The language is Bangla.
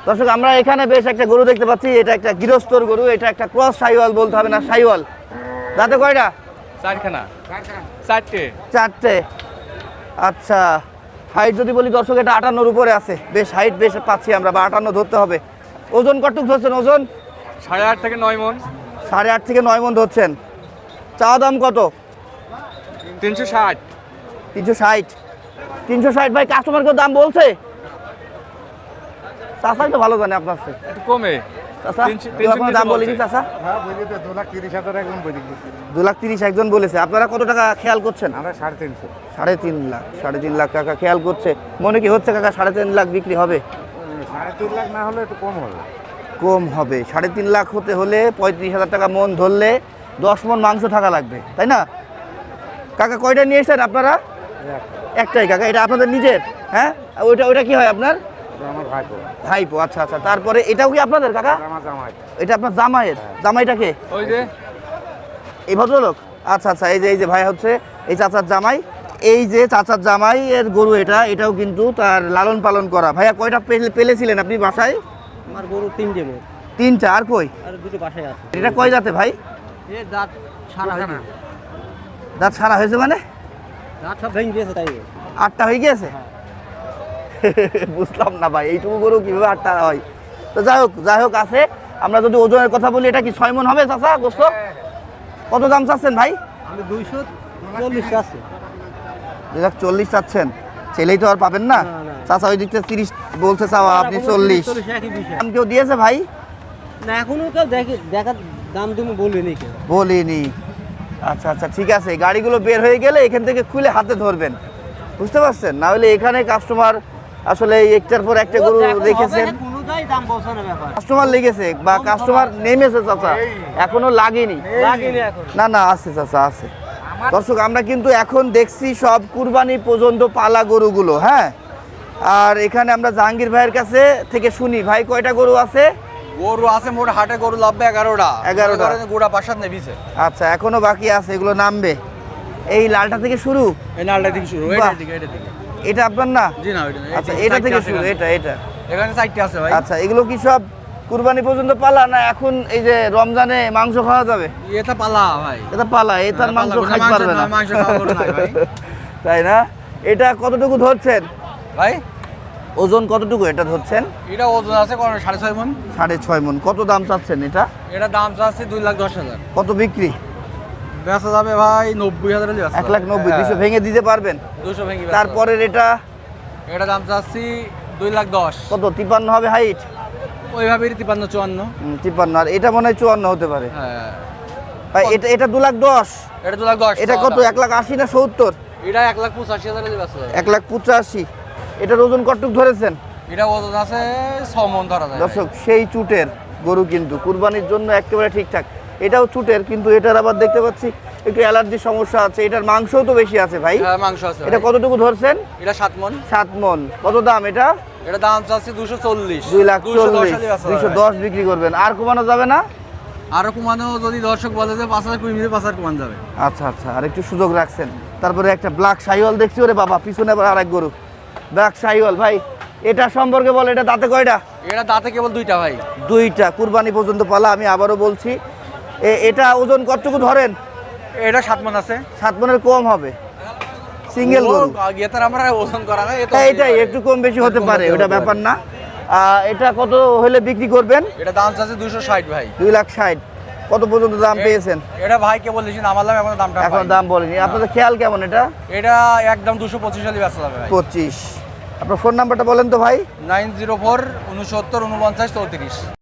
দর্শক আমরা এখানে বেশ একটা গরু দেখতে পাচ্ছি, এটা একটা গৃহস্থর গরু, এটা একটা ক্রস সাইওয়াল বলতে হবে না, সাইওয়াল। দাঁতে কয়টা? চারটে। আচ্ছা, হাইট যদি বলি দর্শক এটা 58 উপরে আছে, বেশ হাইট বেশ পাচ্ছি আমরা, বা 58 ধরতে হবে। ওজন কতটুকু ধরছেন? ওজন 8.5 থেকে 9 মণ। 8.5 থেকে 9 মণ ধরছেন। চাওয়া দাম কত? 360। 360 ভাই, কাস্টমারকে দাম বলছে? চাষাই তো ভালো জানে আপনার চেয়ে। একটু কমে। চাচা এখন দাম বলেনি চাচা? হ্যাঁ বলি তো 2,30,000 একজন বলে দিয়েছে। 2,30,000 একজন বলেছে। আপনারা কত টাকা খেয়াল করছেন? আমরা 3.5 3.5 লাখ কাকা খেয়াল করছে। মনে কি হচ্ছে কাকা 3.5 লাখ বিক্রি হবে? 3.5 লাখ না হলে একটু কম হবে। কম হবে। 3.5 লাখ হতে হলে 35,000 টাকা মন ধরলে 10 মন মাংস থাকা লাগবে, তাই না কাকা? কয়টা নিয়ে এসেছেন আপনারা? একটাই কাকা। এটা আপনাদের নিজের? হ্যাঁ, ওইটা কি হয় আপনার? আমার ভাইপো। ভাইপো, আচ্ছা আচ্ছা। তারপরে এটাও কি আপনাদের কাকা? আমার জামাই। এটা আপনার জামাইয়ের? জামাইটাকে ওই যে এই ভদ্রলোক? আচ্ছা আচ্ছা, এই যে ভাই হচ্ছে এই চাচার জামাই। এই যে চাচার জামাই এর গরু, এটাও কিন্তু তার লালন পালন করা। ভাইয়া কয়টা পেলেছিলেন আপনি বাসায়? আমার গরু 3টে মোট। 3টা। আর কই? আর দুটো বাসায় আছে। এটা কয় জাতে ভাই? এ দাঁত ছাড়া হয়নি। দাঁত সারা হয়েছে মানে? দাঁত সব ভেঙে গিয়েছে তাই। 8টা হয়ে গিয়েছে? বুঝলাম না ভাই, এইটুকু গরু কিভাবে 8টা হয়। তো যাই হোক আছে। আমরা যদি ওজনের কথা বলি, এটা কি 6 মণ হবে চাচা গোস্ত? কত দাম চাচ্ছেন ভাই? আমি 240 আছে। 240 চাচ্ছেন? ছেলেই তো আর পাবেন না। না। চাচা ওই দিকটা 30 বলছে, চাওয়া আপনি 40। একই বিষয়। দাম কেউ দিয়েছে ভাই? না এখনো কেউ দেখার দাম তুমি বলিনি কেউ। বলিনি। আচ্ছা আচ্ছা, ঠিক আছে। গাড়িগুলো বের হয়ে গেলে এখান থেকে খুলে হাতে ধরবেন, বুঝতে পারছেন? না হলে এখানে কাস্টমার আসলে একটার পর একটা গরু রেখেছেন, কোনোটাই দাম বলছে না ব্যাপার। কাস্টমার লেগেছে বা কাস্টমার নেমেছে চাচা, এখনো লাগেনি। লাগেনি এখন। না আছে চাচা, আছে। দর্শক আমরা কিন্তু এখন দেখছি সব কুরবানি পর্যন্ত পালা গরুগুলো। হ্যাঁ, আর এখানে আমরা জাহাঙ্গীর ভাইয়ের কাছে থেকে শুনি, ভাই কয়টা গরু আছে? গরু আছে মোট হাটে গরু লাভবে 11টা। 11টা। গোড়া পাশাত নেবিছে। আচ্ছা, এখনো বাকি আছে, এগুলো নামবে। এই লালটা থেকে শুরু? এই নালটা থেকে শুরু, বাহ। এটা থেকে। এটা আপনার না? জি না, ওইটা না। আচ্ছা, এটা থেকে শুরু, এটা এখানে 4টা আছে ভাই। আচ্ছা, এগুলো কি সব কুরবানি পর্যন্ত পালা, না এখন এই যে রমজানে মাংস খাওয়া যাবে? এটা পালা ভাই। এটা পালা, এটার মাংস খাইতে পারবে না। মাংস খাওয়া গরু নাই ভাই। তাই না? এটা কতটুকু ধরছেন ভাই ওজন? কতটুকু এটা ধরছেন? এটা ওজন আছে 6.5 মণ। 6.5 মণ। কত দাম চাচ্ছেন এটা? এটা দাম চাচ্ছে 2,10,000। কত বিক্রি? বেচা যাবে ভাই 90,000 এর। 1,90,000। 200 ভেঙে দিতে পারবেন? 200 ভেঙে। তারপরের এটা এটা দাম চাচ্ছি 2,10,000। কত? 53 হবে হাইট? ওইভাবে 53-54। 53। আর এটা মনে হয় 54 হতে পারে। হ্যাঁ ভাই এটা 2,10,000। এটা 2,10,000। এটা কত? 1,80,000 না 70? এটা 1,85,000 এর বেচা যাবে। 1,85,000। এটার ওজন কতটুকু ধরেছেন? এটা ওজন আছে 6 মণ ধরা যায়। দর্শক সেই চুটের গরু কিন্তু কুরবানির জন্য একেবারে ঠিকঠাক। এটাও চুটের, কিন্তু এটার আবার দেখতে পাচ্ছি একটু অ্যালার্জির সমস্যা আছে। এটার মাংসও তো বেশি আছে ভাই। হ্যাঁ মাংস আছে। এটা কতটুকু ধরছেন? এটা 7 মণ। 7 মণ। কত দাম এটা? এটা দাম চাচ্ছি 240। 2,40,000। 210 বিক্রি করবেন। আর কমানো যাবে না? আরো কমানো যদি দর্শক বলে যে 5,000 কমিয়ে দিলে 5,000 কমান যাবে। আচ্ছা আচ্ছা, আর একটু সুযোগ রাখছেন। তারপরে একটা ব্ল্যাক শাহিওয়াল দেখছি, ওরে বাবা, পিছনে আবার আরেক গরু ব্ল্যাক শাহিওয়াল। ভাই এটা সম্পর্কে বল, এটা দাঁতে কয়টা? এটা দাঁতে কেবল 2টা ভাই। 2টা। কুরবানি পর্যন্ত পালা। আমি আবারও বলছি, এটা ওজন কতটুকু ধরেন? এটা 7 মণ আছে। 7 মণের কম হবে, সিঙ্গেল গরু। আগে তার আমরা ওজন করা না। এটাই একটু কম বেশি হতে পারে, ওটা ব্যাপার না। এটা কত হলে বিক্রি করবেন? এটা দাম চাচ্ছে 260 ভাই। 2,60,000। কত পর্যন্ত দাম পেয়েছেন? এটা ভাই কে বলেছেন আমার দাম এখন দামটা এখন দাম বলেনি। আপনাদের খেয়াল কেমন এটা? এটা একদম 225 হলে বেচা যাবে ভাই। 25। আপনার ফোন নাম্বারটা বলেন তো ভাই। 904 69 49 34।